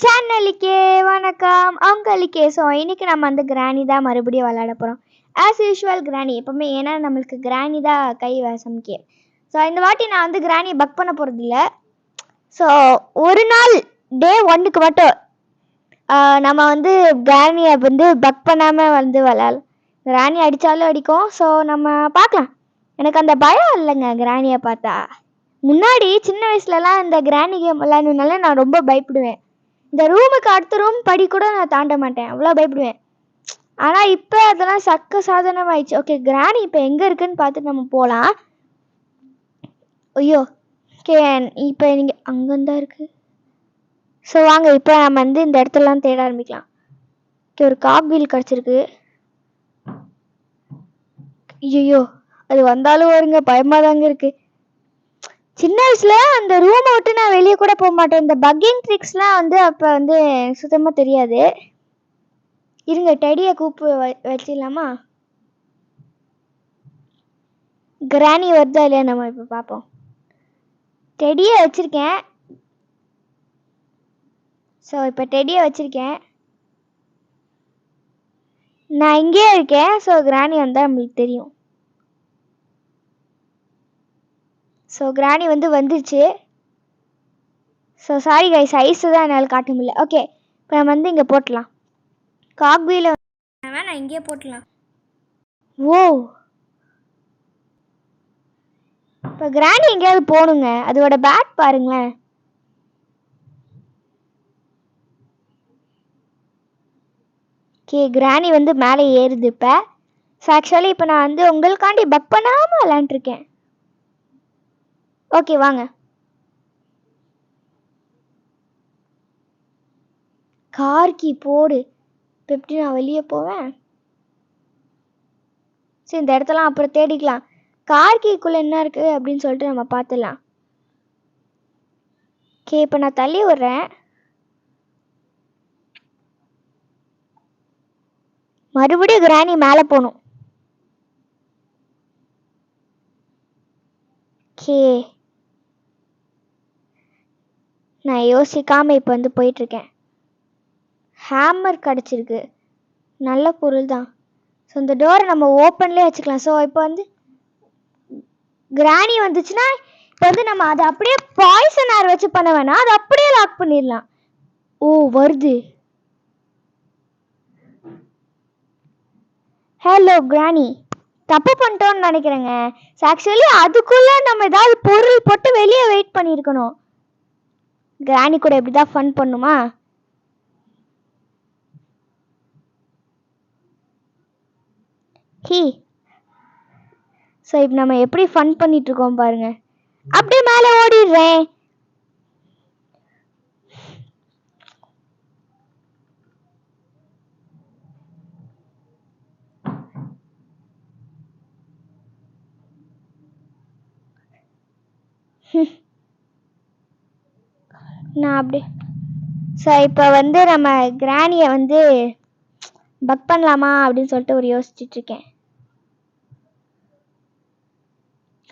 சேனலுக்கே வணக்கம் அவங்களுக்கே. ஸோ இன்னைக்கு நம்ம வந்து கிராணி தான் மறுபடியும் விளையாட போகிறோம். ஆஸ் யூஷுவல் கிராணி எப்போவுமே, ஏன்னா நம்மளுக்கு கிராணி தான் கை வசம்கே. ஸோ இந்த வாட்டி நான் வந்து கிராணியை பக் பண்ண போகிறதில்ல. ஸோ ஒரு நாள் டே 1க்கு மட்டும் நம்ம வந்து கிராணியை வந்து பக் பண்ணாமல் வந்து விளையாடலாம். கிராணி அடித்தாலும் அடிக்கும். ஸோ நம்ம பார்க்கலாம். எனக்கு அந்த பயம் இல்லைங்க கிராணியை பார்த்தா. முன்னாடி சின்ன வயசுலலாம் இந்த கிராணி கேம் விளையாடுனால நான் ரொம்ப பயப்படுவேன். இந்த ரூமுக்கு அடுத்த ரூம் படி கூட நான் தாண்ட மாட்டேன், அவ்வளோ பயப்படுவேன். ஆனால் இப்போ அதெல்லாம் சக்க சாதனம் ஆயிடுச்சு. ஓகே, கிராணி இப்போ எங்கே இருக்குன்னு பார்த்துட்டு நம்ம போகலாம். ஐயோ, ஓகே, இப்போ நீங்கள் அங்கேருந்தா இருக்குது. ஸோ வாங்க இப்போ நம்ம வந்து இந்த இடத்துலலாம் தேட ஆரம்பிக்கலாம். ஓகே, ஒரு காக் வீல் கிடச்சிருக்கு. ஐயோ, அது வந்தாலும் வருங்க, பயமாக தாங்க இருக்குது. சின்ன வயசுல அந்த ரூமை விட்டு நான் வெளியே கூட போக மாட்டேன். இந்த பக்கிங் ட்ரிக்ஸ்லாம் வந்து அப்போ வந்து சுத்தமாக தெரியாது. இருங்க, டெடியை வச்சிடலாமா? கிராணி வருதா இல்லையா நம்ம இப்போ பார்ப்போம். டெடியை வச்சுருக்கேன். ஸோ இப்போ டெடியை வச்சுருக்கேன், நான் இங்கேயே இருக்கேன். ஸோ கிராணி வந்தால் நம்மளுக்கு தெரியும். ஸோ கிராணி வந்துருச்சு. ஸோ சாரி கைஸ், ஐஸு தான் என்னால் காட்ட முடியல. ஓகே, இப்போ நம்ம வந்து இங்கே போட்டலாம். காக் வீலை நான் இங்கேயே போட்டலாம். ஓ, இப்போ கிராணி எங்கேயாவது போகணுங்க. அதோட பேட் பாருங்களேன். ஓகே, கிராணி வந்து மேலே ஏறுது இப்போ. ஸோ ஆக்சுவலி இப்போ நான் வந்து உங்களுக்காண்டி பக் பண்ணாமல் விளாண்டுருக்கேன். ஓகே வாங்க. கார்கி போடு. இப்போ எப்படி நான் வெளியே போவேன்? சரி, இந்த இடத்தெல்லாம் அப்புறம் தேடிக்கலாம். கார்கிக்குள்ளே என்ன இருக்குது அப்படின்னு சொல்லிட்டு நம்ம பார்த்துடலாம். ஓகே, இப்போ நான் தள்ளி விட்றேன். மறுபடியும் கிராணி மேலே போகணும். ஓகே, நான் யோசிக்காமல் இப்போ வந்து போயிட்டுருக்கேன். ஹேமர் கிடச்சிருக்கு, நல்ல பொருள் தான். ஸோ இந்த டோரை நம்ம ஓப்பன்லேயே வச்சுக்கலாம். ஸோ இப்போ வந்து கிராணி வந்துச்சுன்னா இப்போ வந்து நம்ம அதை அப்படியே பாய்சன் ஏர் வச்சு பண்ண வேணாம், அதை அப்படியே லாக் பண்ணிடலாம். ஓ, வருது. ஹலோ கிராணி, தப்பு பண்ணிட்டோன்னு நினைக்கிறேங்க. ஆக்சுவலி அதுக்குள்ளே நம்ம ஏதாவது பொருள் போட்டு வெளியே வெயிட் பண்ணியிருக்கணும். கிராணி கூட எப்படி தான் ஃபன் பண்ணுமா? ஸோ இப்போ நம்ம எப்படி ஃபன் பண்ணிட்டு இருக்கோம் பாருங்க. அப்படியே மேலே ஓடிடுறேன். நான் அப்படி. ஸோ இப்போ வந்து நம்ம கிராணியை வந்து பக் பண்ணலாமா அப்படின்னு சொல்லிட்டு ஒரு யோசிச்சுட்டு இருக்கேன்.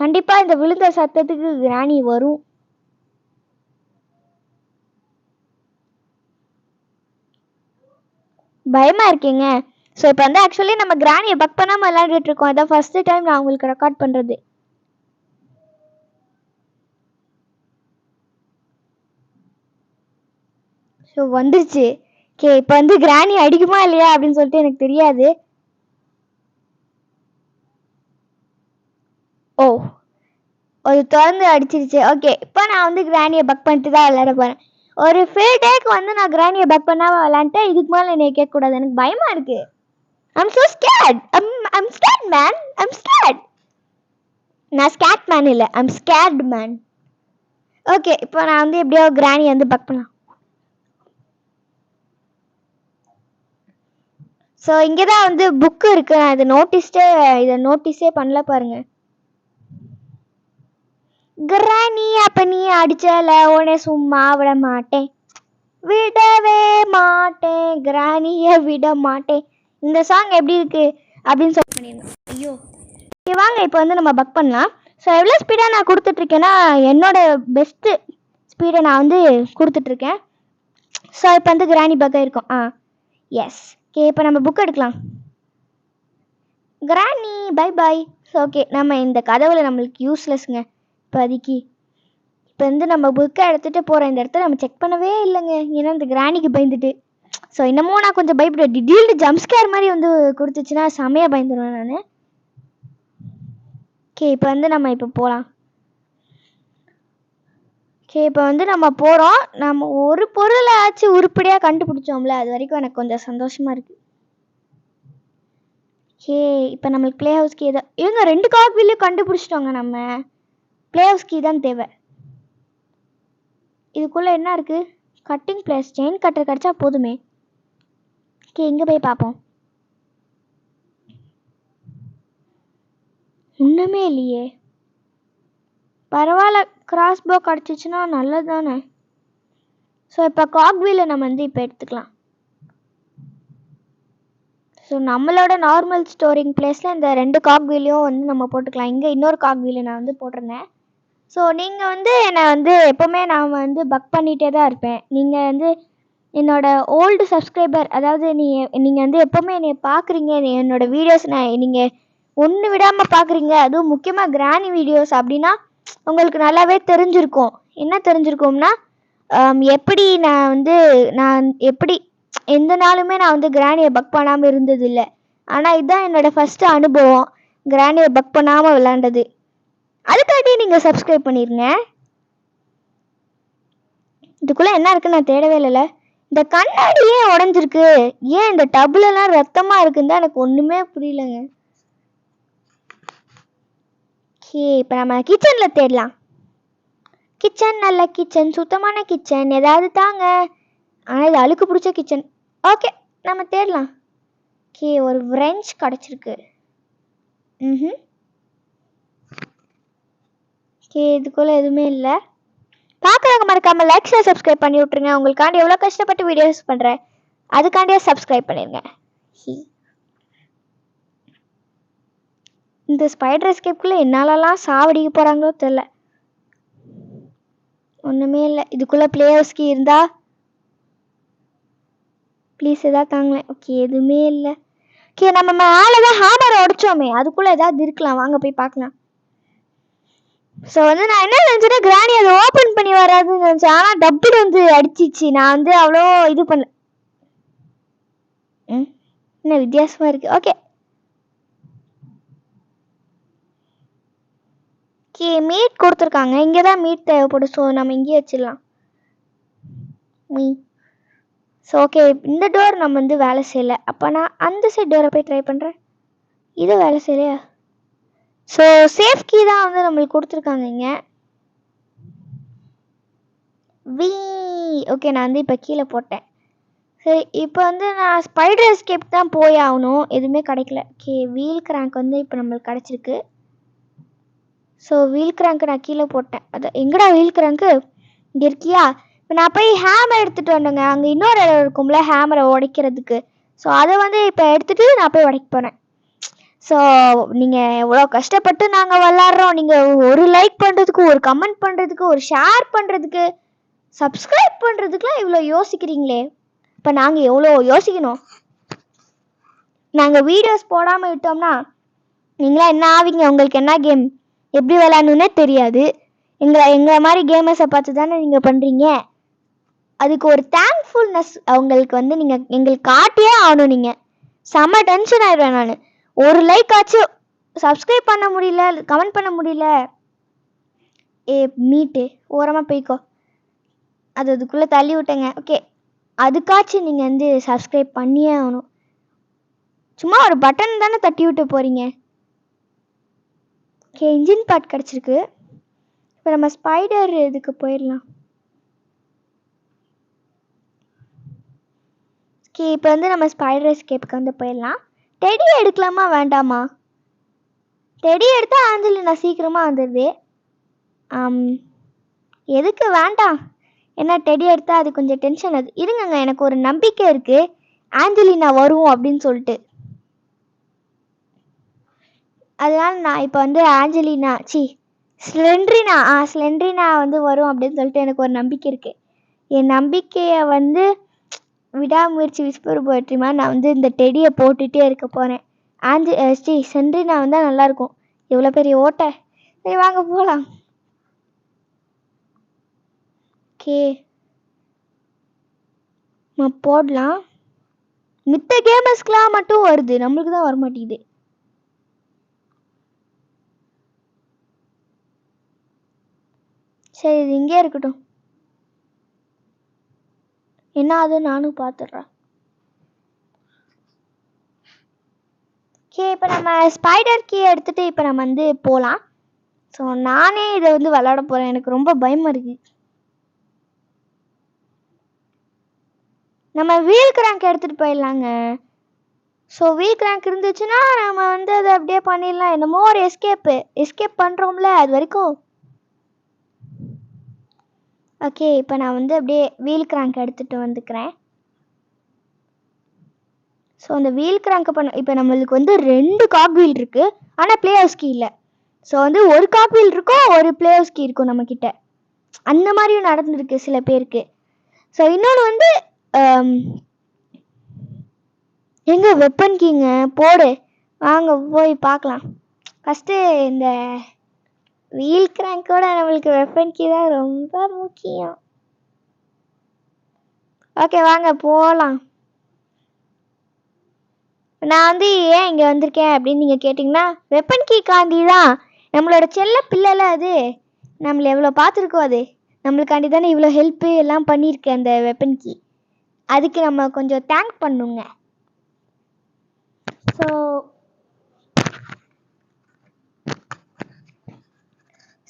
கண்டிப்பா இந்த விழுந்த சத்தத்துக்கு கிராணி வரும். பயமா இருக்கீங்க. ஸோ இப்போ வந்து ஆக்சுவலி நம்ம கிராணியை பக் பண்ணாமல் விளையாடிட்டு இருக்கோம். அதான் ஃபர்ஸ்ட் டைம் நான் உங்களுக்கு ரெக்கார்ட் பண்ணுறது. ஸோ வந்துருச்சு. ஓகே, இப்போ வந்து கிராணி அடிக்குமா இல்லையா அப்படின்னு சொல்லிட்டு எனக்கு தெரியாது. ஓ, ஒரு திறந்து அடிச்சிருச்சு. ஓகே, இப்போ நான் வந்து கிராணியை பக் பண்ணிட்டு தான் விளையாட போகிறேன். ஒரு ஃபுல் டேக்கு வந்து நான் கிராணியை பக் பண்ணாமல் விளையாண்டேன். இதுக்கு மேலே என்னை கேட்கக்கூடாது, எனக்கு பயமா இருக்கு. I'm so scared. I'm scared man. I'm scared. நான் ஸ்கேட் மேன் இல்லை, I'm scared man. ஓகே, இப்போ நான் வந்து எப்படியோ கிராணி வந்து பக் பண்ணலாம். ஸோ இங்கே தான் வந்து புக்கு இருக்கு. நான் இதை நோட்டீஸே பண்ணல பாருங்க. கிராணி, அப்போ நீ அடிச்சல உடனே சும்மா விட மாட்டேன், விடவே மாட்டேன், கிராணியை விட மாட்டேன். இந்த சாங் எப்படி இருக்கு அப்படின்னு சொல்லி பண்ணிருந்தேன். ஐயோ, வாங்க இப்போ வந்து நம்ம பக் பண்ணலாம். ஸோ எவ்வளோ ஸ்பீடாக நான் கொடுத்துட்ருக்கேன்னா என்னோட பெஸ்ட்டு ஸ்பீடை நான் வந்து கொடுத்துட்ருக்கேன். ஸோ இப்போ வந்து கிராணி பக்கம் இருக்கும். எஸ். ஓகே, இப்போ நம்ம புக் எடுக்கலாம். கிராணி பை பாய். ஸோ ஓகே, நம்ம இந்த கதவுல நம்மளுக்கு யூஸ்லெஸ்ங்க இப்போதைக்கு. இப்போ வந்து நம்ம புக்கை எடுத்துகிட்டு போகிற இந்த இடத்த நம்ம செக் பண்ணவே இல்லைங்க, ஏன்னா இந்த கிராணிக்கு பயந்துட்டு. ஸோ இன்னமும் நான் கொஞ்சம் பயப்படுவேன். திடீர்னு ஜம்ப்ஸ்கேர் மாதிரி வந்து கொடுத்துச்சுன்னா செமையாக பயந்துடுவேன் நான். ஓகே, இப்போ வந்து நம்ம இப்போ போகலாம். ஓகே, இப்போ வந்து நம்ம போகிறோம். நம்ம ஒரு பொருளை ஆச்சு உருப்படியாக கண்டுபிடிச்சோம்ல, அது வரைக்கும் எனக்கு கொஞ்சம் சந்தோஷமாக இருக்குது. ஓகே, இப்போ நம்மளுக்கு ப்ளே ஹவுஸ் கீ தான். இவங்க 2 காக்வீலையும் கண்டுபிடிச்சிட்டோங்க. நம்ம ப்ளே ஹவுஸ் கீ தான் தேவை. இதுக்குள்ளே என்ன இருக்குது? Cutting place. செயின் கட்டர் கிடச்சா போதுமே. ஓகே, இங்கே போய் பார்ப்போம். ஒன்றுமே இல்லையே. பரவாயில்ல, கிராஸ்போ கிடச்சிச்சின்னா நல்லது தானே. ஸோ இப்போ காக்வீலை நம்ம வந்து இப்போ எடுத்துக்கலாம். ஸோ நம்மளோட நார்மல் ஸ்டோரிங் பிளேஸில் இந்த 2 காக்வீலையும் வந்து நம்ம போட்டுக்கலாம். இங்கே இன்னொரு காக்வீலை நான் வந்து போட்டிருந்தேன். ஸோ நீங்கள் வந்து என்னை வந்து எப்போவுமே நான் வந்து பக் பண்ணிகிட்டே தான் இருப்பேன். நீங்கள் வந்து என்னோடய ஓல்டு சப்ஸ்கிரைபர், அதாவது நீங்கள் வந்து எப்போவுமே என்னை பார்க்குறீங்க, என்னோடய வீடியோஸ் நீங்கள் ஒன்று விடாமல் பார்க்குறீங்க. அதுவும் முக்கியமாக கிராணி வீடியோஸ் அப்படின்னா உங்களுக்கு நல்லாவே தெரிஞ்சிருக்கும். என்ன தெரிஞ்சிருக்கும்னா, எப்படி நான் எப்படி எந்த நாளுமே நான் வந்து கிராணியை பக் பண்ணாமல் இருந்ததில்லை. ஆனால் இதுதான் என்னோடய ஃபஸ்ட்டு அனுபவம், கிராணியை பக் பண்ணாமல் விளாண்டது. அதுக்காட்டி நீங்கள் சப்ஸ்கிரைப் பண்ணிடுங்க. இதுக்குள்ளே என்ன இருக்குன்னு நான் தேடவே இல்லைல்ல. இந்த கண்ணாடி ஏன் உடஞ்சிருக்கு? ஏன் இந்த டபுளெல்லாம் ரத்தமாக இருக்குன்னு தான் எனக்கு ஒன்றுமே புரியலைங்க. ஓகே, இப்போ நம்ம கிச்சனில் தேடலாம். கிச்சன், நல்ல கிச்சன், சுத்தமான கிச்சன், ஏதாவது தாங்க. ஆனால் இது அழுக்கு பிடிச்ச கிச்சன். ஓகே, நம்ம தேடலாம். ஓகே, ஒரு ஃப்ரெஞ்ச் கிடச்சிருக்கு. ஓகே, இதுக்குள்ளே எதுவுமே இல்லை. பார்க்குறவங்க மறக்காமல் லைக் ஷேர் சப்ஸ்கிரைப் பண்ணி விட்ருங்க. உங்களுக்காண்டி எவ்வளோ கஷ்டப்பட்டு வீடியோஸ் பண்ணுறேன், அதுக்காண்டியே சப்ஸ்கிரைப் பண்ணிடுங்க. இந்த ஸ்பைடர் எஸ்கேப்குள்ளே என்னாலலாம் சாவடிக்க போகிறாங்களோ தெரில. ஒன்றுமே இல்லை. இதுக்குள்ளே ப்ளே ஹவுஸ் கீ இருந்தா ப்ளீஸ் எதாவது தாங்களேன். ஓகே, எதுவுமே இல்லை. ஓகே, நம்ம மேலே தான் ஹேமரை உடைச்சோமே, அதுக்குள்ளே ஏதாவது இருக்கலாம். வாங்க போய் பார்க்கலாம். ஸோ வந்து நான் என்ன நினச்சேன்னா, கிராணி அதை ஓப்பன் பண்ணி வராதுன்னு நினச்சேன். ஆனால் டப்புன்னு வந்து அடிச்சிச்சு. நான் வந்து அவ்வளோ இது பண்ணல. என்ன வித்தியாசமாக இருக்குது. ஓகே ஓகே, மீட் கொடுத்துருக்காங்க. இங்கே தான் மீட் தேவைப்படும். ஸோ நம்ம இங்கேயே வச்சிடலாம் ஸோ ஓகே, இந்த டோர் நம்ம வந்து வேலை செய்யலை. அப்போ நான் அந்த சைட் டோரை போய் ட்ரை பண்ணுறேன். இது வேலை செய்யலையா? ஸோ சேஃப் கீ தான் வந்து நம்மளுக்கு கொடுத்துருக்காங்க இங்கே. ஓகே, நான் வந்து இப்போ கீழே போட்டேன். சரி, இப்போ வந்து நான் ஸ்பைடர் எஸ்கேப் தான் போய் ஆகணும். எதுவுமே கிடைக்கல. ஓகே, வீல் கிராங்க் வந்து இப்போ நம்மளுக்கு கிடச்சிருக்கு. ஸோ வீல் கிராங்க்கு நான் கீழே போட்டேன். அது எங்கடா வீல் கிராங்க்கு? இங்கே இருக்கியா? இப்போ நான் போய் ஹேமர் எடுத்துகிட்டு வந்தேங்க. அங்கே இன்னொரு இடம் இருக்கும்ல ஹேமரை உடைக்கிறதுக்கு. ஸோ அதை வந்து இப்போ எடுத்துகிட்டு நான் போய் உடைக்க போகிறேன். ஸோ நீங்கள் எவ்வளோ கஷ்டப்பட்டு நாங்கள் விளாட்றோம். நீங்கள் ஒரு லைக் பண்ணுறதுக்கு, ஒரு கமெண்ட் பண்ணுறதுக்கு, ஒரு ஷேர் பண்ணுறதுக்கு, சப்ஸ்கிரைப் பண்ணுறதுக்குலாம் இவ்வளோ யோசிக்கிறீங்களே. இப்போ நாங்கள் எவ்வளோ யோசிக்கணும். நாங்கள் வீடியோஸ் போடாமல் விட்டோம்னா நீங்களாம் என்ன ஆவீங்க? உங்களுக்கு என்ன கேம் எப்படி விளாடணுன்னே தெரியாது. எங்களை மாதிரி கேமர்ஸை பார்த்து தானே நீங்கள் பண்ணுறீங்க. அதுக்கு ஒரு தேங்க்ஃபுல்னஸ் அவங்களுக்கு வந்து நீங்கள் எங்களுக்கு காட்டியே ஆகணும். நீங்கள் செம்ம டென்ஷன் ஆயிடுவேன் நான். ஒரு லைக் ஆச்சு சப்ஸ்கிரைப் பண்ண முடியல, கமெண்ட் பண்ண முடியல. மீட்டு ஓரமாக போய்க்கோ. அதுக்குள்ளே தள்ளி விட்டேங்க. ஓகே, அதுக்காச்சும் நீங்கள் வந்து சப்ஸ்கிரைப் பண்ணியே ஆகணும். சும்மா ஒரு பட்டன் தானே தட்டி விட்டு போகிறீங்க. ஓகே, இன்ஜின் பார்ட் கிடச்சிருக்கு. இப்போ நம்ம ஸ்பைடர் இதுக்கு போயிடலாம். ஓகே, இப்போ வந்து நம்ம ஸ்பைடர் எஸ்கேப்புக்கு வந்து போயிடலாம். டெடி எடுக்கலாமா வேண்டாமா? டெடி எடுத்தால் ஆஞ்சலினா சீக்கிரமாக வந்துடுது. எதுக்கு வேண்டாம்? ஏன்னா டெடி எடுத்தால் அது கொஞ்சம் டென்ஷன். அது இருங்கங்க, எனக்கு ஒரு நம்பிக்கை இருக்குது ஆஞ்சலினா வரும் அப்படின்னு சொல்லிட்டு. அதனால நான் இப்போ வந்து ஸ்லெண்ட்ரினா வந்து வரும் அப்படின்னு சொல்லிட்டு எனக்கு ஒரு நம்பிக்கை இருக்குது. என் நம்பிக்கையை வந்து விடாமுயற்சி விஸ்பர் போயிட்டுமா நான் வந்து இந்த டெடியை போட்டுகிட்டே இருக்க போகிறேன். சென்ட்ரினா வந்தால் நல்லாயிருக்கும். எவ்வளோ பெரிய ஓட்டை. சரி வாங்க போகலாம். ஓகே போடலாம். மித்த கேமர்ஸ்க்குலாம் மட்டும் வருது, நம்மளுக்கு தான் வரமாட்டேங்குது. சரி இது இங்கே இருக்கட்டும். என்ன அது நானும் பார்த்துட்றேன். ஓகே இப்போ நம்ம ஸ்பைடர் கீ எடுத்துகிட்டு இப்போ நம்ம வந்து போகலாம். ஸோ நானே இதை வந்து விளாட போகிறேன். எனக்கு ரொம்ப பயமாக இருக்குது. நம்ம வீல் கிராங்க் எடுத்துகிட்டு போயிடலாங்க. ஸோ வீல் கிராங்க் இருந்துச்சுன்னா நம்ம வந்து அதை அப்படியே பண்ணிடலாம். என்னமோ ஒரு எஸ்கேப் பண்ணுறோம்ல அது வரைக்கும். ஓகே இப்போ நான் வந்து அப்படியே வீல் கிராங்க் எடுத்துகிட்டு வந்துக்கிறேன். ஸோ அந்த வீல் கிராங்க் பண்ண இப்போ நம்மளுக்கு வந்து 2 காக் வீல் இருக்குது, ஆனால் பிளே ஹவுஸ் கீ இல்லை. ஸோ வந்து ஒரு காக் வீல் இருக்கும், ஒரு பிளே ஹவுஸ் கீ இருக்கும் நம்மக்கிட்ட. அந்த மாதிரியும் நடந்துருக்கு சில பேருக்கு. ஸோ இன்னொன்று வந்து எங்கே வெப்பன் கீங்க போடு, வாங்க போய் பார்க்கலாம். ஃபஸ்ட்டு இந்த வீல் கிராங்கோட நம்மளுக்கு வெப்பன் கீ தான் ரொம்ப முக்கியம். ஓகே வாங்க போகலாம். நான் வந்து ஏன் இங்கே வந்திருக்கேன் அப்படின்னு நீங்கள் கேட்டிங்கன்னா, வெப்பன் கீ காந்தி தான் நம்மளோட செல்ல பிள்ளைல. அது நம்மளை எவ்வளோ பார்த்துருக்கோம். அது நம்மளுக்காண்டி தானே இவ்வளோ ஹெல்ப்பு எல்லாம் பண்ணியிருக்கேன் அந்த வெப்பன் கீ. அதுக்கு நம்ம கொஞ்சம் தேங்க் பண்ணுங்க. So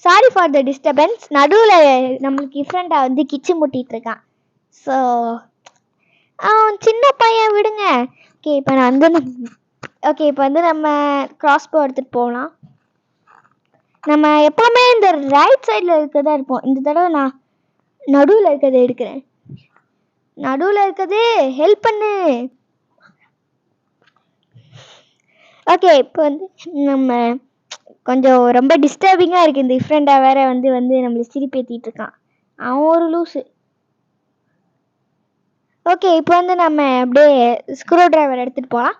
sorry for the disturbance. நடுவில் நம்மளுக்கு டிஃப்ரெண்டாக வந்து கிச்சு முட்டிகிட்டு இருக்கான். ஸோ சின்ன பையன் விடுங்க. ஓகே இப்போ நான் வந்து இப்போ வந்து நம்ம கிராஸ்போ எடுத்துகிட்டு போகலாம். நம்ம எப்போவுமே இந்த ரைட் சைடில் இருக்கிறதா இருப்போம். இந்த தடவை நான் நடுவில் இருக்கிறத எடுக்கிறேன். நடுவில் இருக்கிறது ஹெல்ப் பண்ணு. ஓகே இப்போ வந்து நம்ம கொஞ்சம் ரொம்ப டிஸ்டர்பிங்காக இருக்குது. இந்த டிஃப்ரெண்டாக வேறு வந்து நம்மளை சிரிப்பேற்றிட்டு இருக்கான். அவன் ஒரு லூஸு. ஓகே இப்போ வந்து நம்ம அப்படியே ஸ்க்ரூ டிரைவர் எடுத்துகிட்டு போகலாம்.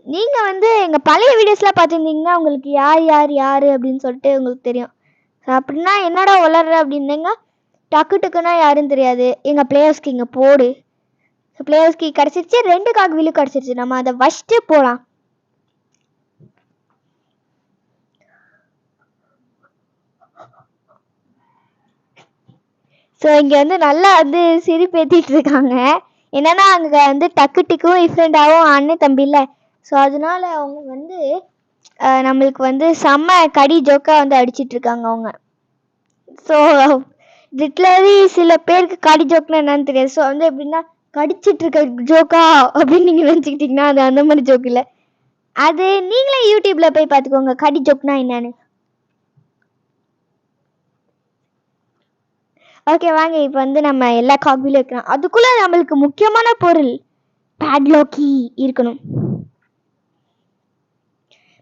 நீங்கள் வந்து எங்கள் பழைய வீடியோஸ்லாம் பார்த்துருந்தீங்கன்னா உங்களுக்கு யார் அப்படின்னு சொல்லிட்டு உங்களுக்கு தெரியும். அப்படின்னா என்னடா வளர்ற அப்படின்னீங்க, டக்குன்னா யாருன்னு தெரியாது. எங்கள் பிளேயர்ஸ்க்கு இங்கே போடு. பிளேயர்ஸ்க்கு கிடச்சிருச்சு, 2 காக் வீலும் கிடச்சிருச்சு. நம்ம அதை ஃபஸ்ட்டு போகலாம். ஸோ இங்கே வந்து நல்லா வந்து சிரிப்பேற்றிட்டு இருக்காங்க. என்னன்னா அங்கே வந்து டக்குட்டிக்கும் டிஃப்ரெண்டாகவும் அண்ணன் தம்பி இல்லை. ஸோ அதனால அவங்க வந்து நம்மளுக்கு வந்து செம்ம கடி ஜோக்காக வந்து அடிச்சிட்ருக்காங்க அவங்க. ஸோ லிட்ரலி சில பேருக்கு கடி ஜோக்குன்னா என்னன்னு தெரியாது. ஸோ வந்து எப்படின்னா கடிச்சிட்ருக்க ஜோக்கா அப்படின்னு நீங்கள் நினச்சிக்கிட்டிங்கன்னா அது அந்த மாதிரி ஜோக் இல்லை. அது நீங்களே யூடியூப்பில் போய் பார்த்துக்கோங்க கடி ஜோக்னா என்னன்னு. ஓகே வாங்க இப்போ வந்து நம்ம எல்லா காப்பிலும் வைக்கலாம். அதுக்குள்ளே நம்மளுக்கு முக்கியமான பொருள் பேட்லாக்கி இருக்கணும்.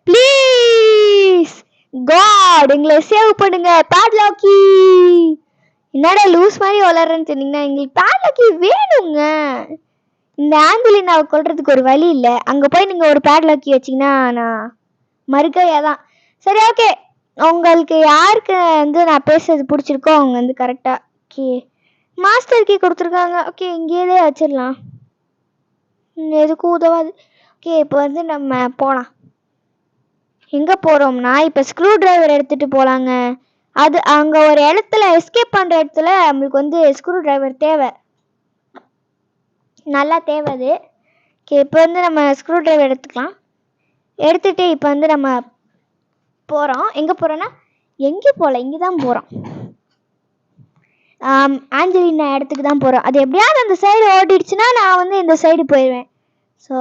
ப்ளீஸ் காட் எங்களை சேவ் பண்ணுங்க. பேட்லாக்கி என்னடா லூஸ் மாதிரி வளர்றேன்னு சொன்னீங்கன்னா எங்களுக்கு பேட்லாக்கி வேணுங்க. இந்த ஆஞ்சலினாவை கொல்றதுக்கு ஒரு வழி இல்லை. அங்கே போய் நீங்கள் ஒரு பேட்லாக்கி வச்சிங்கன்னா நான் மறுக்கையாக தான். சரி ஓகே உங்களுக்கு யாருக்கு வந்து நான் பேசுறது பிடிச்சிருக்கோ அவங்க வந்து கரெக்டாக ஓகே மாஸ்டர் கீ கொடுத்துருக்காங்க. ஓகே இங்கேயே வச்சிடலாம், எதுக்கும் உதவாது. ஓகே இப்போ வந்து நம்ம போகலாம். எங்கே போகிறோம்னா இப்போ ஸ்க்ரூ டிரைவர் எடுத்துகிட்டு போகலாங்க. அது அங்கே ஒரு இடத்துல எஸ்கேப் பண்ணுற இடத்துல நம்மளுக்கு வந்து ஸ்க்ரூ டிரைவர் தேவை, நல்லா தேவை அது. ஓகே இப்போ வந்து நம்ம ஸ்க்ரூ டிரைவர் எடுத்துக்கலாம். எடுத்துகிட்டு இப்போ வந்து நம்ம போகிறோம். எங்கே போகிறோன்னா எங்கே போகல, இங்கே தான் போகிறோம். ஆஞ்சலினா இடத்துக்கு தான் போகிறோம். அது எப்படியாவது அந்த சைடு ஓட்டிடுச்சுன்னா நான் வந்து இந்த சைடு போயிடுவேன். ஸோ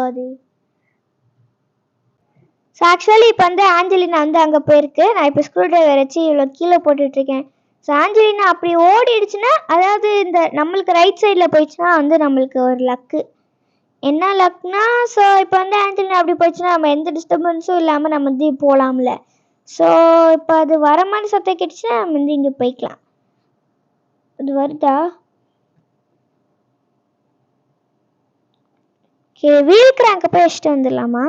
ஆக்சுவலி இப்போ வந்து ஆஞ்சலினா வந்து அங்கே போயிருக்கு. நான் இப்போ ஸ்க்ரூ டிரைவர் வச்சு இவ்வளோ கீழே போட்டுட்ருக்கேன். ஸோ ஆஞ்சலினா அப்படி ஓடிடுச்சுன்னா, அதாவது இந்த நம்மளுக்கு ரைட் சைடில் போயிடுச்சுன்னா வந்து நம்மளுக்கு ஒரு லக்கு. என்ன லக்னா, ஸோ இப்போ வந்து ஆஞ்சலினா அப்படி போயிடுச்சுன்னா நம்ம எந்த டிஸ்டர்பன்ஸும் இல்லாமல் நம்ம வந்து போகலாம்ல. ஸோ இப்போ அது வர மாதிரி சத்தம் கேட்டுச்சுன்னா நம்ம வந்து இங்கே போய்க்கலாம். அது வருதா? ஓகே, வீல் கிராங்க போய் வச்சுட்டு வந்துடலாமா?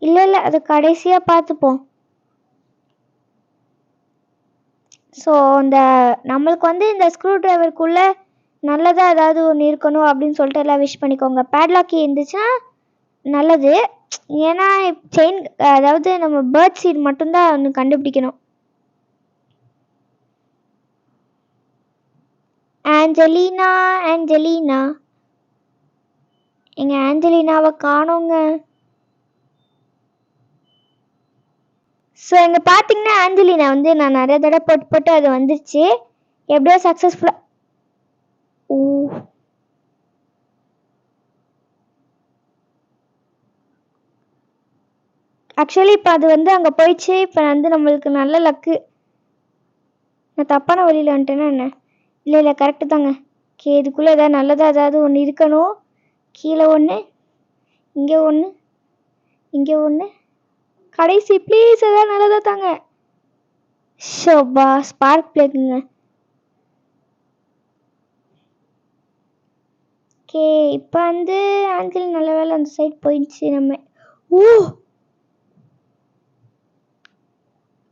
இல்லை அது கடைசியாக பார்த்துப்போம். ஸோ இந்த நம்மளுக்கு வந்து இந்த ஸ்க்ரூ ட்ரைவருக்குள்ளே நல்லதாக ஏதாவது ஒன்று இருக்கணும் அப்படின்னு சொல்லிட்டு எல்லாம் விஷ் பண்ணிக்கோங்க. பேட்லாக்கி இருந்துச்சுன்னா நல்லது. ஏன்னா செயின், அதாவது நம்ம பேர்ட் சீட் மட்டும்தான் ஒன்று கண்டுபிடிக்கணும். ஆஞ்சலினா ஆஞ்சலினா, எங்க ஆஞ்சலினாவை காணோங்க. ஸோ இங்கே பார்த்தீங்கன்னா ஆஞ்சலினா வந்து நான் நிறைய தடவை போட்டு அது வந்துருச்சு. எப்படியோ சக்ஸஸ்ஃபுல்லாக. ஓ, ஆக்சுவலி இப்போ அது வந்து அங்கே போயிடுச்சு. இப்போ வந்து நம்மளுக்கு நல்ல லக்கு. நான் தப்பான வழியில் வந்துட்டேன்னா என்ன? இல்லை கரெக்டு தாங்க. ஓகே, இதுக்குள்ளே ஏதாவது நல்லதாக ஏதாவது ஒன்று இருக்கணும். கீழே ஒன்று, இங்கே ஒன்று, இங்கே ஒன்று, கடைசி ப்ளீஸ் ஏதாவது நல்லதாக தாங்க. ஷோபா, ஸ்பார்க் பிளக்குங்க. ஓகே, இப்போ வந்து ஆஞ்சலி நல்ல வேலை அந்த சைட் போயிடுச்சு. நம்ம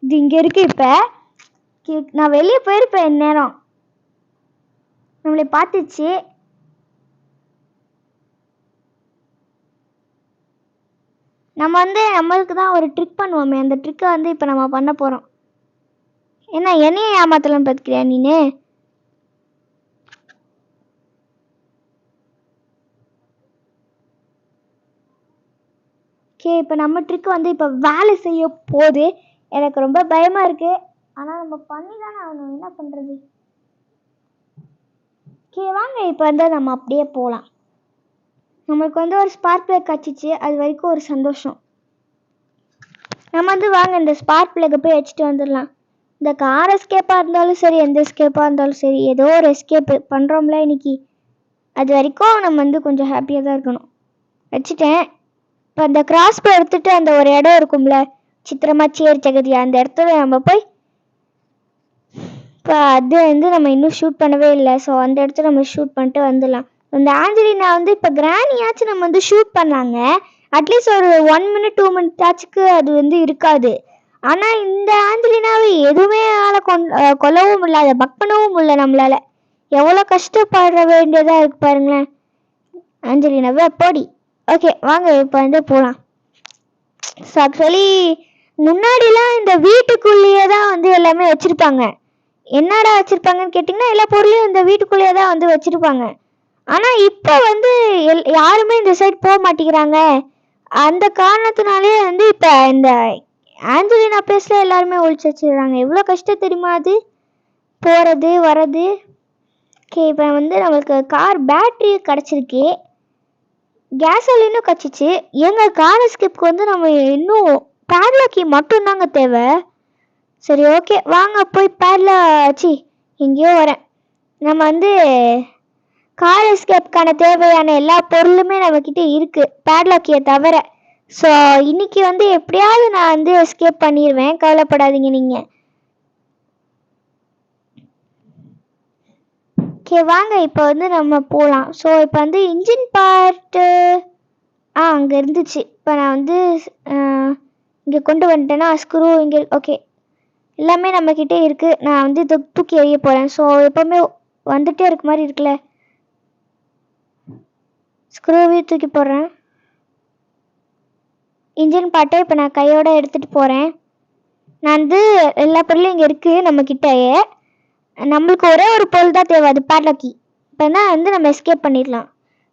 இது இங்கே இருக்கு. இப்போ நான் வெளியே போயிருப்பேன் இந்நேரம். நம்மளை பார்த்துச்சு. நம்ம வந்து நம்மளுக்கு தான் ஒரு ட்ரிக் பண்ணுவோமே, அந்த ட்ரிக்கை வந்து இப்போ நம்ம பண்ண போகிறோம். என்ன என்னையே ஏமாத்தலாம் பார்த்துக்கிறியா நீனு? ஓகே, இப்போ நம்ம ட்ரிக் வந்து இப்போ வேலை செய்ய போகுது. எனக்கு ரொம்ப பயமாக இருக்குது. ஆனால் நம்ம பண்ணி தானே ஆகணும். என்ன பண்ணுறது? ஓகே வாங்க, இப்போ வந்து நம்ம அப்படியே போகலாம். நம்மளுக்கு வந்து ஒரு ஸ்பார்க் பிளக் கிடச்சிச்சு. அது வரைக்கும் ஒரு சந்தோஷம். நம்ம வந்து வாங்க இந்த ஸ்பார்க் பிளக்கை போய் வச்சுட்டு வந்துடலாம். இந்த கார் எஸ்கேப்பாக இருந்தாலும் சரி, எந்த எஸ்கேப்பாக இருந்தாலும் சரி, ஏதோ ஒரு எஸ்கேப்பு பண்ணுறோம்ல இன்னைக்கு. அது வரைக்கும் நம்ம வந்து கொஞ்சம் ஹாப்பியாக தான் இருக்கணும். வச்சுட்டேன். இப்போ அந்த கிராஸ் போ எடுத்துகிட்டு அந்த ஒரு இடம் இருக்கும்ல, சித்திரமா சேர் ஜெகதியா, அந்த இடத்துல நம்ம போய் இப்போ அது வந்து நம்ம இன்னும் ஷூட் பண்ணவே இல்லை. ஸோ அந்த இடத்துல நம்ம ஷூட் பண்ணிட்டு வந்துடலாம். அந்த ஆஞ்சலினா வந்து இப்போ கிராணியாச்சும் நம்ம வந்து ஷூட் பண்ணாங்க. அட்லீஸ்ட் ஒரு 1 minute 2 minute ஆச்சுக்கு அது வந்து இருக்காது. ஆனால் இந்த ஆஞ்சலினாவை எதுவுமே கொல்லவும் இல்லை, அதை பக் பண்ணவும் இல்லை நம்மளால. எவ்வளோ கஷ்டப்பட வேண்டியதாக இருக்கு பாருங்களேன். ஆஞ்சலினாவே போடி. ஓகே வாங்க இப்போ வந்து போகலாம். ஸோ ஆக்சுவலி முன்னாடிலாம் இந்த வீட்டுக்குள்ளேயே தான் வந்து எல்லாமே வச்சுருப்பாங்க. என்னடா வச்சுருப்பாங்கன்னு கேட்டிங்கன்னா, எல்லா பொருளையும் இந்த வீட்டுக்குள்ளேயே தான் வந்து வச்சுருப்பாங்க. ஆனால் இப்போ வந்து யாருமே இந்த சைட் போக மாட்டேங்கிறாங்க. அந்த காரணத்தினாலே வந்து இப்போ இந்த ஆஞ்சலினா பிளேஸில் எல்லாருமே ஒழிச்சு வச்சிடுறாங்க. எவ்வளோ கஷ்டம் தெரியுமா அது, போகிறது வர்றது. ஓகே, இப்போ வந்து நம்மளுக்கு கார் பேட்ரி கிடச்சிருக்கு, கேஸோலினும் கிடச்சிச்சு. எங்கள் கார் ஸ்கிப்க்கு வந்து நம்ம இன்னும் பேட்லாக்கி மட்டும்தாங்க தேவை. சரி ஓகே வாங்க போய் பேட்லாச்சி எங்கேயோ வரேன். நம்ம வந்து கார் எஸ்கேப்கான தேவையான எல்லா பொருளுமே நம்மக்கிட்ட இருக்குது, பேட்லாக்கியை தவிர. ஸோ இன்னைக்கு வந்து எப்படியாவது நான் வந்து எஸ்கேப் பண்ணிடுவேன், கவலைப்படாதீங்க நீங்கள். ஓகே வாங்க இப்போ வந்து நம்ம போகலாம். ஸோ இப்போ வந்து இன்ஜின் பார்ட்டு அங்கே இருந்துச்சு. இப்போ நான் வந்து இங்கே கொண்டு வந்துட்டேன்னா ஸ்க்ரூ இங்கே. ஓகே எல்லாமே நம்மக்கிட்டே இருக்குது. நான் வந்து இதை தூக்கி எறிய போகிறேன். ஸோ எப்போவுமே வந்துகிட்டே இருக்க மாதிரி இருக்குல்ல, ஸ்க்ரூவையும் தூக்கி போடுறேன். இன்ஜின் பார்ட்டை இப்போ நான் கையோடு எடுத்துகிட்டு போகிறேன். நான் வந்து எல்லா பொருளும் இங்கே இருக்குது நம்மக்கிட்டேயே. நம்மளுக்கு ஒரே ஒரு பொருள் தான் தேவை, அது பேட்லாக்கி. இப்போ தான் வந்து நம்ம எஸ்கேப் பண்ணிடலாம்.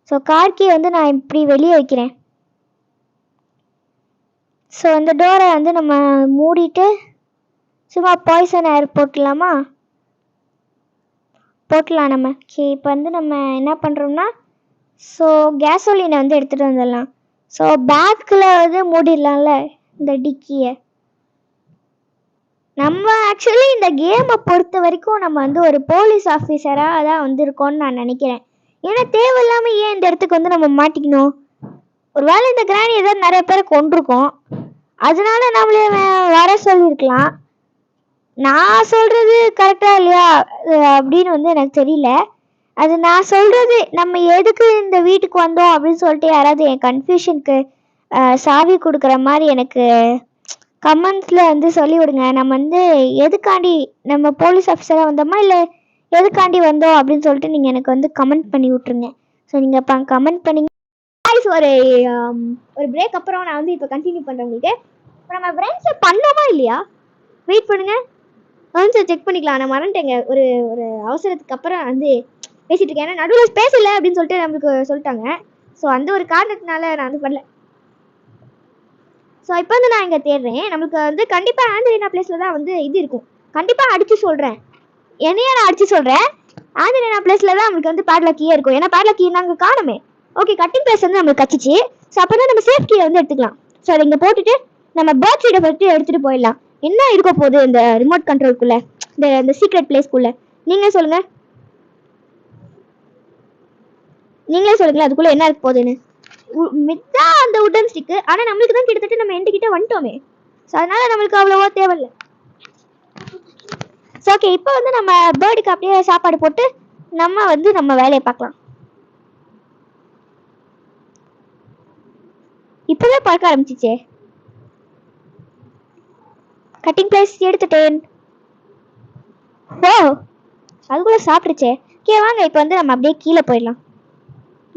ஸோ கார் கீ வந்து நான் இப்படி வெளியே வைக்கிறேன். ஸோ அந்த டோரை வந்து நம்ம மூடிட்டு சும்மா பாய்சன் ஏர் போட்டலாமா? போட்டலாம் நம்ம. ஓகே இப்போ வந்து நம்ம என்ன பண்ணுறோம்னா, ஸோ கேஸோலினை வந்து எடுத்துகிட்டு வந்துடலாம். ஸோ பேக்கில் வந்து மூடிடலாம்ல இந்த டிக்கியை. நம்ம ஆக்சுவலி இந்த கேமை பொறுத்த வரைக்கும் நம்ம வந்து ஒரு போலீஸ் ஆஃபீஸராக தான் வந்திருக்கோன்னு நான் நினைக்கிறேன். ஏன்னா தேவையில்லாமல் ஏன் இந்த இடத்துக்கு வந்து நம்ம மாட்டிக்கணும்? ஒரு வேளை இந்த கிராணி ஏதாவது நிறைய பேரை கொண்டிருக்கோம், அதனால நம்மளே வர சொல்லியிருக்கலாம். நான் சொல்கிறது கரெக்டாக இல்லையா அப்படின்னு வந்து எனக்கு தெரியல. அது நான் சொல்றது நம்ம எதுக்கு இந்த வீட்டுக்கு வந்தோம் அப்படின்னு சொல்லிட்டு யாராவது என் கன்ஃபியூஷனுக்கு சாவி கொடுக்குற மாதிரி எனக்கு கமெண்ட்ஸில் வந்து சொல்லி விடுங்க. நம்ம வந்து எதுக்காண்டி நம்ம போலீஸ் ஆஃபீஸராக வந்தோமா இல்லை எதுக்காண்டி வந்தோம் அப்படின்னு சொல்லிட்டு நீங்கள் எனக்கு வந்து கமெண்ட் பண்ணி விட்ருங்க. ஸோ நீங்கள் இப்போ கமெண்ட் பண்ணிங்க. ஒரு ஒரு பிரேக் அப்புறம் நான் வந்து இப்போ கண்டினியூ பண்ணுறேன் உங்களுக்கு. இப்போ நம்ம பிரெயின்ஸை பண்ணோமா இல்லையா? வெயிட் பண்ணுங்க, ஆன்சர் செக் பண்ணிக்கலாம். நான் மறந்துட்டேங்க, ஒரு ஒரு அவசரத்துக்கு அப்புறம் வந்து பேசிட்டு இருக்கேன். ஏன்னா நடுவில் பேசலை அப்படின்னு சொல்லிட்டு நம்மளுக்கு சொல்லிட்டாங்க. ஸோ அந்த ஒரு காரணத்தினால நான் வந்து பண்ணல. ஸோ இப்போ வந்து நான் இங்கே தேடுறேன். நம்மளுக்கு வந்து கண்டிப்பாக ஆஞ்சலினா பிளேஸில் தான் வந்து இது இருக்கும். கண்டிப்பாக அடித்து சொல்கிறேன், என்னையா நான் அடித்து சொல்கிறேன். ஆஞ்சலினா பிளேஸில் தான் நம்மளுக்கு வந்து பேட்லாக்கியே இருக்கும். ஏன்னா பேட்லாக்கி நாங்கள் காணுமே. ஓகே, கட்டிங் பிளேஸ் வந்து நம்மளுக்கு கச்சிச்சு. ஸோ அப்போ தான் நம்ம சேஃப்டியை வந்து எடுத்துக்கலாம். ஸோ அதை இங்கே போட்டுட்டு நம்ம பேர்த் சைடை பற்றி எடுத்துகிட்டு போயிடலாம். என்ன இருக்க போகுது இந்த ரிமோட் கண்ட்ரோல்குள்ளே, இந்த சீக்ரெட் பிளேஸ்க்குள்ளே? நீங்களே சொல்லுங்கள், நீங்களே சொல்லுங்களேன் அதுக்குள்ளே என்ன இருக்க போகுதுன்னு. மித்தா அந்த உடன் ஸ்டிக்கு. ஆனால் நம்மளுக்கு தான் கிட்டத்தட்ட நம்ம எண்டு கிட்ட வந்துட்டோமே. ஸோ அதனால நம்மளுக்கு அவ்வளோவா தேவையில்லை. ஸோ ஓகே, இப்போ வந்து நம்ம பேர்டுக்கு அப்படியே சாப்பாடு போட்டு நம்ம வந்து நம்ம வேலையை பார்க்கலாம். இப்போதான் பார்க்க ஆரம்பிச்சிச்சே. கட்டிங் பிளேஸ் எடுத்துட்டேன். ஓ, அதுக்குள்ள சாப்பிடுச்சே. ஓகே வாங்க, இப்போ வந்து நம்ம அப்படியே கீழே போயிடலாம்.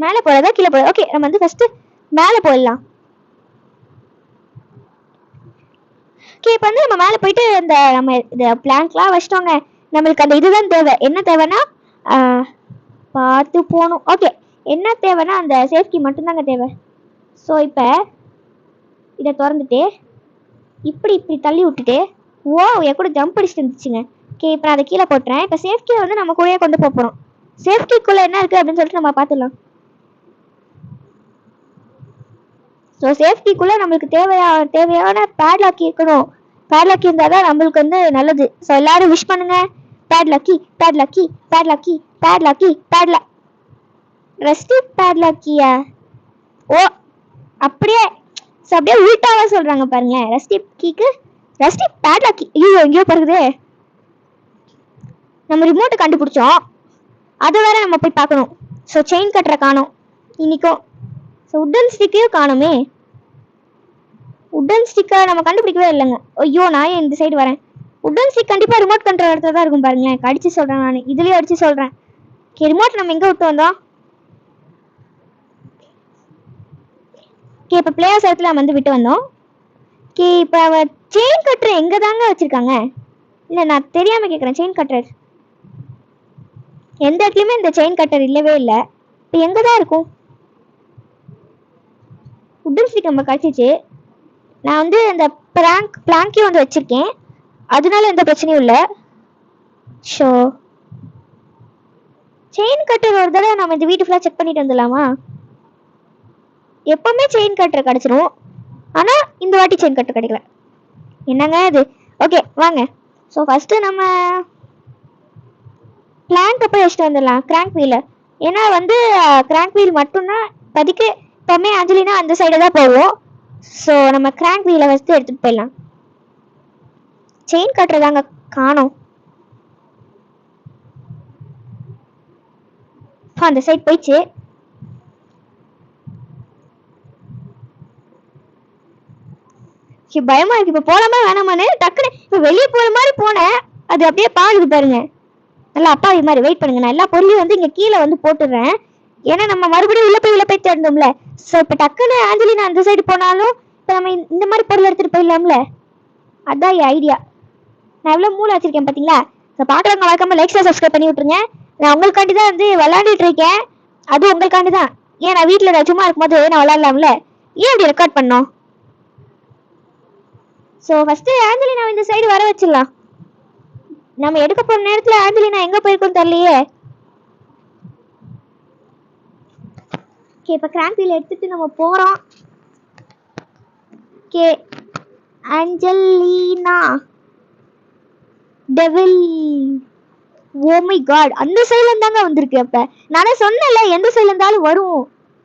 மேலே போகிறதா கீழே போகிறது? ஓகே, நம்ம வந்து ஃபஸ்ட்டு மேலே போயிடலாம். ஓகே, இப்போ வந்து நம்ம மேலே போயிட்டு இந்த நம்ம இந்த பிளாங்க்லாம் வச்சிட்டோங்க. நம்மளுக்கு அந்த இதுதான் தேவை. என்ன தேவைன்னா பார்த்து போகணும். ஓகே, என்ன தேவைன்னா அந்த சேஃப்டி மட்டும்தாங்க தேவை. ஸோ இப்போ இதை திறந்துட்டு இப்படி தள்ளி விட்டுட்டு, ஓ என் கூட ஜம்ப் அடிச்சுட்டு இருந்துச்சுங்க. ஓகே, இப்போ நான் அதை கீழே போட்டுறேன். இப்போ சேஃப்டியை வந்து நம்ம கூடயே கொண்டு போகிறோம். சேஃப்டிக்குள்ளே என்ன இருக்குது அப்படின்னு சொல்லிட்டு நம்ம பார்த்துடலாம். ஸோ சேஃப்டிக்குள்ளே நம்மளுக்கு தேவையான பேட்லாக் இருக்கணும். பேட்லாக் இருந்தால் தான் நம்மளுக்கு வந்து நல்லது. ஸோ எல்லாரும் விஷ் பண்ணுங்க. பேட்லாக்கி பேட்லாக்கி பேட்லாக்கி பேட்லாக்கி பேட்லாக் ரெஸ்டி பேட்லாக்கியா? ஓ அப்படியே. ஸோ அப்படியே உள்டாவாக சொல்கிறாங்க பாருங்க. ரெஸ்டி கீக்கு ரெஸ்டி பேட்லாக்கி. ஐயோ எங்கேயோ பிறகுதே. நம்ம ரிமோட்டை கண்டுபிடிச்சோம், அதை வேற நம்ம போய் பார்க்கணும். ஸோ செயின் கட்டுற காணும் இன்னைக்கும். ஸோ உட்டன் ஸ்டிக்கையும் காணுமே. உட்டன் ஸ்டிக்கை நம்ம கண்டுபிடிக்கவே இல்லைங்க. ஐயோ நான் இந்த சைடு வரேன். உட்டன் ஸ்டிக் கண்டிப்பாக ரிமோட் கண்ட்ரோல் இடத்துல தான் இருக்கும் பாருங்களேன். அடிச்சு சொல்கிறேன், நான் இதுலேயே அடிச்சு சொல்கிறேன். ஓகே, ரிமோட் நம்ம எங்கே விட்டு வந்தோம்? ஓகே, இப்போ பிளேயர்ஸ் இடத்துல நம்ம வந்து விட்டு வந்தோம். ஓகே, இப்போ செயின் கட்டர் எங்கே தாங்க வச்சுருக்காங்க? இல்லை நான் தெரியாமல் கேட்குறேன். செயின் கட்டர் எந்த இடத்துலையுமே இந்த செயின் கட்டர் இல்லவே இல்லை. இப்போ எங்கே தான் இருக்கும்? உட்டன் ஸ்டிக் நம்ம கிடச்சிச்சு. நான் வந்து இந்த பிளாங்கையும் வந்து வச்சுருக்கேன், அதனால எந்த பிரச்சனையும் இல்லை. ஷோ செயின் கட்டர் ஒரு தடவை நம்ம இந்த வீட்டு ஃபுல்லாக செக் பண்ணிட்டு வந்துடலாமா? எப்பவுமே செயின் கட்டர் கிடச்சிரும், ஆனால் இந்த வாட்டி செயின் கட்டர் கிடைக்கல. என்னங்க இது? ஓகே வாங்க. ஸோ ஃபஸ்ட்டு நம்ம பிளாங்கை போய் வச்சுட்டு வந்துடலாம், கிராங்க் வீலை. ஏன்னா வந்து கிராங்க் வீல் மட்டும்தான் இப்போதைக்கு. எப்பவுமே ஆஞ்சலினா அந்த சைடு தான் போவோம். ஸோ நம்ம கிராங்க் வீலை வச்சு எடுத்துகிட்டு போயிடலாம். செயின் கட்டுறதாங்க காணோம். அந்த சைட் போயிடுச்சு. பயமா இருக்கு. இப்போ போலாமா வேணாமான்னு டக்குனு இப்போ வெளியே போகிற மாதிரி போனேன், அது அப்படியே பாருது பாருங்க. நல்லா அப்பாவி மாதிரி. வெயிட் பண்ணுங்க, நான் எல்லா பொருளையும் வந்து இங்கே கீழே வந்து போட்டுடுறேன். ஏன்னா நம்ம மறுபடியும் உள்ள போய் தேடணும்ல. ஸோ இப்போ டக்குன்னு ஆஞ்சலினா அந்த சைடு போனாலும் இப்போ நம்ம இந்த மாதிரி பொருள் எடுத்துகிட்டு போயிடலாம்ல. அதுதான் என் ஐடியா. நான் எவ்வளோ மூளை வச்சிருக்கேன் பார்த்தீங்களா? ஸோ பார்க்குறவங்க வழக்கமாக லைக் சப்ஸ்கிரைப் பண்ணி விட்ருங்க. நான் உங்களுக்காண்டி தான் வந்து விளாண்டுட்டு இருக்கேன், அதுவும் உங்களுக்காண்டி தான். ஏன் நான் வீட்டில் சும்மா இருக்கும்போது நான் விளாட்லாம்ல, ஏன் அப்படி ரெக்கார்ட் பண்ணோம்? ஸோ ஃபஸ்ட்டு ஆஞ்சலினா இந்த சைடு வர வச்சிடலாம். நம்ம எடுக்க போகிற நேரத்தில் ஆஞ்சலினா எங்கே போயிருக்கோன்னு தெரியலையே. ஓகே, இப்போ கிராங்க் வீல் எடுத்துட்டு நம்ம போகிறோம். Okay, Angelina devil. Oh my God, அந்த சைட்ல இருந்தாங்க வந்திருக்கு. அப்ப நானே சொன்னேன்ல எந்த சைட்ல இருந்தாலும் வரும்,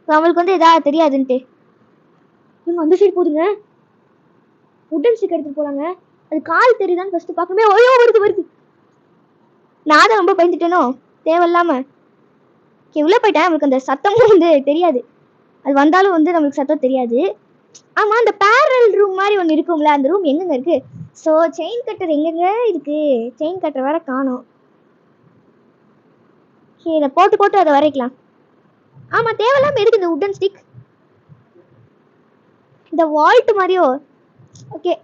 நம்மளுக்கு வந்து ஏதாவது தெரியாதுன்ட்டு. இவங்க அந்த சைடு போதுங்க. உட்டன் ஸ்டிக் எடுத்துட்டு போறாங்க. அது கால் தெரியுதான்னு ஃபர்ஸ்ட் பார்க்கணுமே. ஓயோ வருது. நான் தான் ரொம்ப பயந்துட்டேனோ தேவையில்லாம. ஓகே உள்ள போயிட்டேன். நம்மளுக்கு அந்த சத்தமும் வந்து தெரியாது. அது வந்தாலும் வந்து நம்மளுக்கு சத்தம் தெரியாது. ஆமா அந்த பேரல் ரூம் மாதிரி ஒன்று இருக்கும்ல, அந்த ரூம் எங்கெங்க இருக்கு? ஸோ செயின் கட்டர் எங்கெங்க இருக்கு? செயின் கட்டர் வேற காணோம். சரி இதை போட்டு போட்டு அதை வரைக்கலாம். ஆமா தேவையில்லாம எதுக்கு இந்த உட்டன் ஸ்டிக்? இந்த வால்ட் மாதிரியோ. ஓகே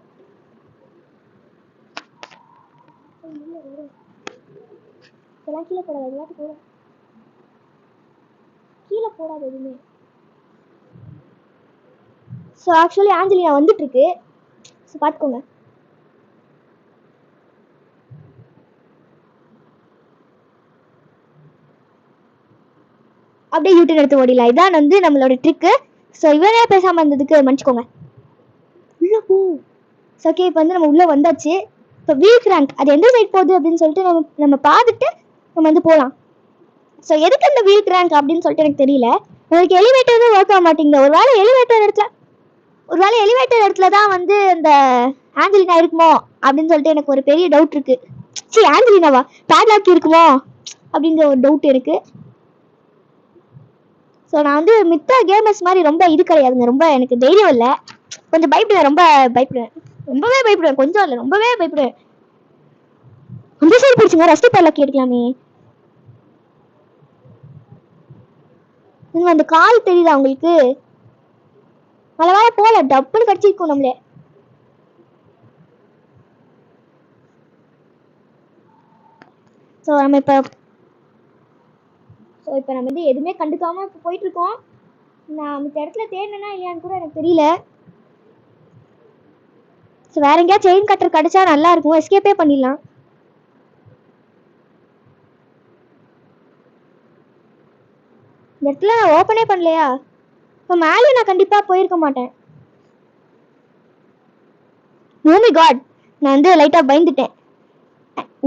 இதெல்லாம் கீழே போடாது, எல்லாத்தையும் போட கீழே போடாது எதுவுமே. ஸோ ஆக்சுவலி ஆஞ்சலினா வந்துட்டு இருக்கு. ஸோ பார்த்துக்கோங்க. அப்படியே யூடியூப் எடுத்து ஓடிடலாம். இதான் வந்து நம்மளோட ட்ரிக்கு. ஸோ இவரே பேசாமல் இருந்ததுக்கு மன்னிச்சுக்கோங்க. உள்ள போ. ஓகே இப்போ வந்து நம்ம உள்ளே வந்தாச்சு. இப்போ வீல் கிராங்க் அது எந்த சைட் போகுது அப்படின்னு சொல்லிட்டு நம்ம பார்த்துட்டு நம்ம வந்து போகலாம். ஸோ எதுக்கு அந்த வீல் கிராங்க் அப்படின்னு சொல்லிட்டு எனக்கு தெரியல. உங்களுக்கு எலிவேட்டர் தான் ஒர்க் ஆக மாட்டேங்குது. ஒரு வேளை எலிவேட்டர் இடத்துல தான் வந்து இந்த ஆஞ்சலினா இருக்குமோ அப்படின்னு சொல்லிட்டு எனக்கு ஒரு பெரிய டவுட் இருக்கு. சரி ஆஞ்சலினாவா பேட்லாக் இருக்குமோ அப்படிங்கிற ஒரு டவுட் இருக்கு. ஸோ நான் வந்து மித்த கேமர்ஸ் மாதிரி ரொம்ப இது கிடையாதுங்க. ரொம்ப எனக்கு தைரியம் இல்லை. கொஞ்சம் பயப்படுவேன். ரொம்பவே பயப்படுவேன். கொஞ்சம் இல்லை ரொம்பவே பயப்படுவேன். அந்த சைடு பிடிச்சுங்க ரஸ்டி பேட்லாக் எடுக்கலாமே. அந்த கால் தெரியுதா உங்களுக்கு? நல்ல வேலை போல டப்புன்னு கடிச்சிருக்கும் நம்மளே. ஸோ நம்ம வந்து எதுவுமே கண்டுக்காம இப்போ போயிட்டு இருக்கோம். நான் இந்த இடத்துல தேடினா இல்லையான்னு கூட எனக்கு தெரியல. ஸோ வேற எங்கேயா செயின் கட்டர் கிடைச்சா நல்லா இருக்கும். எஸ்கேப்பே பண்ணிடலாம். இந்த இடத்துல நான் ஓப்பனே பண்ணலையா? இப்போ மேலே நான் கண்டிப்பாக போயிருக்க மாட்டேன். ஓ மை காட் நான் வந்து லைட்டாக பயந்துட்டேன்.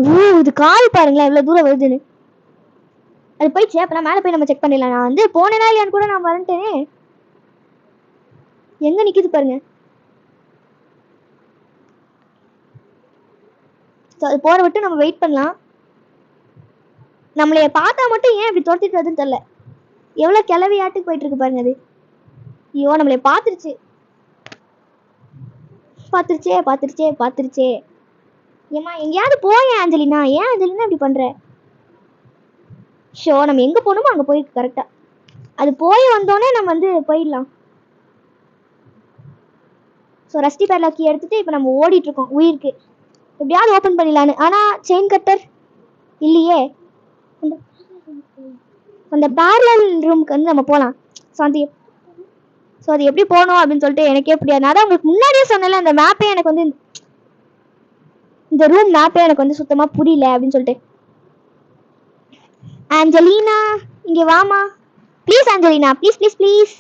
ஓ இது கால் பாருங்களேன் எவ்வளோ தூரம் வருதுன்னு. அது போயிடுச்சு. அப்போ நான் மேலே போய் நம்ம செக் பண்ணிடலாம். நான் வந்து போனேனா இல்லையான்னு கூட நான் மறந்துட்டேனே. எங்கே நிற்கிது பாருங்க. ஸோ அது போகிற விட்டு நம்ம வெயிட் பண்ணலாம். நம்மளைய பார்த்தா மட்டும் ஏன் இப்படி துரத்திட்டு வருதுன்னு தெரியல. எவ்வளோ கிளவி ஆட்டுக்கு போயிட்டு இருக்கு பாருங்க அது. ஐயோ நம்மளை பார்த்துருச்சு. ஏமா எங்கேயாவது போய் ஆஞ்சலினா, ஏன் ஆஞ்சலினா இப்படி பண்ற? ஷோ நம்ம எங்க போகணுமோ அங்கே போயிருக்கு கரெக்டா. அது போய் வந்தோடனே நம்ம வந்து போயிடலாம். ஸோ ரஸ்டி பேட்லாக்கி எடுத்துட்டு இப்போ நம்ம ஓடிட்டு இருக்கோம் உயிருக்கு. எப்படியாவது ஓப்பன் பண்ணிடலான்னு. ஆனால் செயின் கட்டர் இல்லையே. அந்த பேரலல் ரூமுக்கு வந்து நம்ம போகலாம். ஸோ அது எப்படி போகணும் அப்படின்னு சொல்லிட்டு எனக்கே புரியாது. நான் தான் உங்களுக்கு முன்னாடியே சொன்னேன்ல அந்த மேப்பே எனக்கு வந்து இந்த ரூம் மேப்பே எனக்கு வந்து சுத்தமாக புரியல அப்படின்னு சொல்லிட்டு. ஆஞ்சலினா இங்கே வாமா please. Angelina please please please.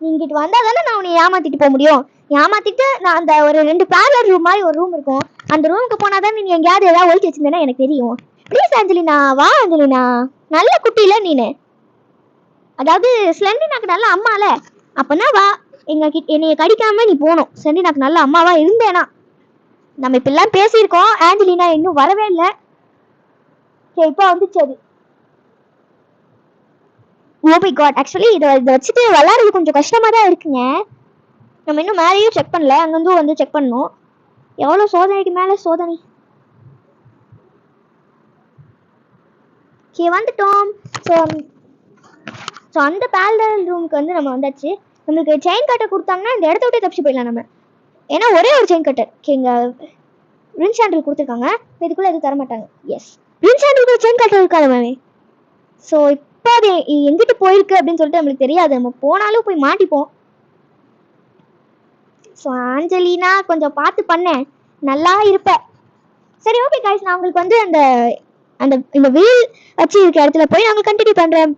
நீ இங்கிட்டு வந்தால் தானே நான் உன்னை ஏமாற்றிட்டு போக முடியும். ஏமாற்றிட்டு நான் அந்த ஒரு 2 பேரலல் ரூம் மாதிரி ஒரு ரூம் இருக்கும். அந்த ரூமுக்கு போனால் தான் நீ எங்கேயாவது ஏதாவது ஒழிச்சு வச்சிருந்தேன்னா எனக்கு தெரியும். ப்ளீஸ் ஆஞ்சலினா வா. ஆஞ்சலினா நல்ல குட்டியில நீனு. அதாவது ஸ்லெண்டினாக்கு நல்ல அம்மால. அப்பனா வா என்னைய கடிக்காம நீ போகணும். ஸ்லெண்டினாக்கு நல்ல அம்மாவா இருந்தேனா. நம்ம இப்பெல்லாம் பேசியிருக்கோம். ஆஞ்சலினா இன்னும் வரவே இல்லை. சரி இப்போ வந்துச்சு அது. ஓ மை காட் ஆக்சுவலி இதை வச்சுட்டு விளாட்றது கொஞ்சம் கஷ்டமாக தான் இருக்குங்க. நம்ம இன்னும் மேலேயும் செக் பண்ணல. அங்கேருந்தும் வந்து செக் பண்ணணும். எவ்வளோ சோதனைக்கு மேலே சோதனை. ஓகே வந்துட்டோம். ஸோ அந்த பேரலல் ரூமுக்கு வந்து நம்ம வந்தாச்சு. நம்மளுக்கு செயின் கட்டர் கொடுத்தாங்கன்னா இந்த இடத்த விட்டு தப்பிச்சு போயிடலாம் நம்ம. ஏன்னா ஒரே ஒரு செயின் கட்டர் இங்கே ரின் சாண்டில் கொடுத்துருக்காங்க. இதுக்குள்ளே எதுவும் தரமாட்டாங்க. எஸ் ரின் சாண்டில் செயின் கட்டர் இருக்காது மேமே. ஸோ இப்போ அது எங்கிட்டு போயிருக்கு அப்படின்னு சொல்லிட்டு நம்மளுக்கு தெரியாது. நம்ம போனாலும் போய் மாட்டிப்போம். ஸோ ஆஞ்சலினா கொஞ்சம் பார்த்து பண்ணேன் நல்லா இருப்ப. சரி ஓகே கைஸ் நான் உங்களுக்கு வந்து அந்த அந்த இந்த வீல் வச்சு இருக்க இடத்துல போய் நான் உங்களுக்கு கண்டினியூ பண்ணுறேன்.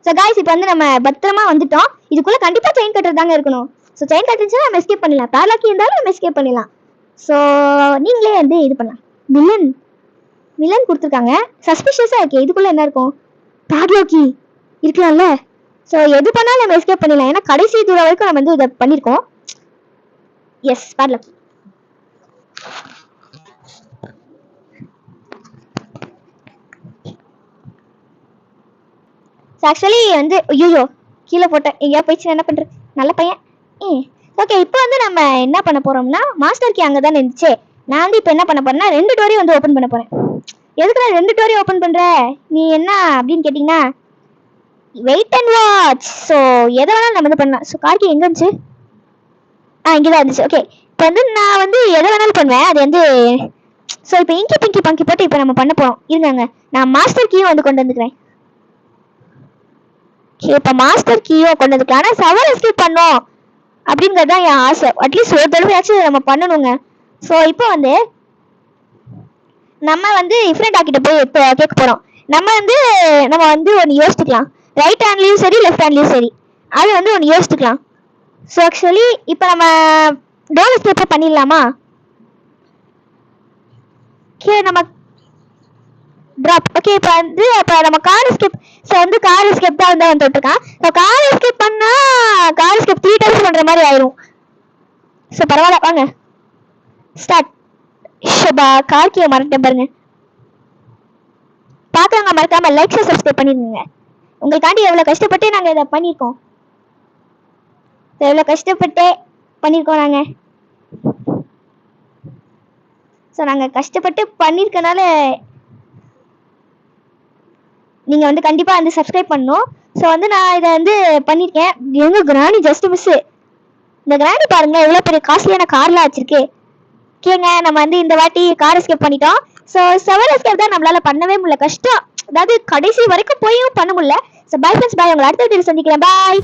ஸோ கைஸ் இப்போ வந்து நம்ம பத்திரமா வந்துட்டோம். இதுக்குள்ளே கண்டிப்பாக செயின் கட்டர் தாங்க இருக்கணும். ஸோ செயின் கட்டர்ஸ்னா நம்ம எஸ்கேப் பண்ணிடலாம். பேரலாக்கி இருந்தாலும் நம்ம எஸ்கேப் பண்ணிடலாம். ஸோ நீங்களே வந்து இது பண்ணலாம். வில்லன் கொடுத்துருக்காங்க. சஸ்பிஷியஸாக இருக்கு. இதுக்குள்ளே என்ன இருக்கும்? பேட்லாக்கி இருக்கலாம்ல. ஸோ எது பண்ணாலும் நம்ம எஸ்கேப் பண்ணிடலாம். ஏன்னா கடைசி தூரம் வரைக்கும் நம்ம வந்து இதை பண்ணியிருக்கோம். எஸ் பேட்லாக்கி. ஸோ ஆக்சுவலி வந்து ஐயோ கீழே போட்டேன், எங்கேயா போயிடுச்சு, என்ன பண்ணுறது, நல்ல பையன். ஓகே, இப்போ வந்து நம்ம என்ன பண்ண போகிறோம்னா, மாஸ்டர் கீ அங்கே தான் இருந்துச்சு. நான் வந்து இப்போ என்ன பண்ண போறேன்னா 2 டோரையும் வந்து ஓப்பன் பண்ண போகிறேன். எதுக்குடா 2 டோரையும் ஓப்பன் பண்ணுற நீ என்ன அப்படின்னு கேட்டிங்கன்னா, வெயிட் அண்ட் வாட்ச். ஸோ எதை வேணாலும் நம்ம வந்து பண்ணலாம். ஸோ கார்கி எங்கே இருந்துச்சு? இங்கே தான் இருந்துச்சு. ஓகே, இப்போ வந்து நான் வந்து எதை வேணாலும் பண்ணுவேன். அது வந்து ஸோ இப்போ இங்கி பிங்கி பங்கி போட்டு இப்போ நம்ம பண்ண போகிறோம். இருங்க, நான் மாஸ்டர் கீயும் வந்து கொண்டு வந்துக்கிறேன். ஓகே, இப்போ மாஸ்டர் கீயும் கொண்டு வந்துக்கலாம். ஆனால் சவால் எஸ்கேப் பண்ணோம் அப்படிங்கிறது தான் என் ஆசை. அட்லீஸ்ட் ஒரு தடவையாச்சும் நம்ம பண்ணணுங்க. ஸோ இப்போ வந்து நம்ம வந்து டிஃப்ரெண்ட் ஆக்கிட்ட போய் இப்போ கேட்க போகிறோம். நம்ம வந்து ஒன்று யோசிச்சுக்கலாம். ரைட் ஹேண்ட்லேயும் சரி லெஃப்ட் ஹேண்ட்லேயும் சரி, அது வந்து ஒன்று யோசிச்சுக்கலாம். ஸோ ஆக்சுவலி இப்போ நம்ம டோர் எஸ்கேப்பை பண்ணிடலாமா? ஓகே, நம்ம ட்ராப். ஓகே, இப்போ வந்து அப்போ நம்ம கார் எஸ்கேப். ஸோ வந்து கார் எஸ்கேப் தான் வந்து தொட்டிருக்கான். ஸோ கார் எஸ்கேப் பண்ணால் கார் எஸ்கேப் 3 டைம்ஸ் பண்ணுற மாதிரி ஆயிரும். ஸோ பரவாயில்ல, வாங்க ஸ்டார்ட். ஷபா, கார்கியை மறந்துட்டேன் பாருங்க. பார்க்குறவங்க மறக்காம லைக் சப்ஸ்கிரைப் பண்ணிருங்க. உங்களுக்காண்டி எவ்வளோ கஷ்டப்பட்டு நாங்கள் இதை பண்ணியிருக்கோம். எவ்வளோ கஷ்டப்பட்டு பண்ணியிருக்கோம் நாங்கள். ஸோ நாங்கள் கஷ்டப்பட்டு பண்ணியிருக்கனால நீங்கள் வந்து கண்டிப்பாக வந்து சப்ஸ்கிரைப் பண்ணணும். ஸோ வந்து நான் இதை வந்து பண்ணியிருக்கேன். எங்கள் கிராணி ஜஸ்ட் மிஸ்ஸு. இந்த கிராணி பாருங்களேன், எவ்வளோ பெரிய காஸ்ட்லியான கார்லாம் வச்சிருக்கு. ஓகேங்க, நம்ம வந்து இந்த வாட்டி கார் எஸ்கேப் பண்ணிட்டோம். ஸோ செவல் எஸ்கேப் தான் நம்மளால பண்ணவே முடியல, கஷ்டம். அதாவது கடைசி வரைக்கும் போயும் பண்ண முடியல. ஸோ பை ஃப்ரெண்ட்ஸ், பாய். உங்களை அடுத்த வீடியோவில் சந்திக்கிறேன். பாய்.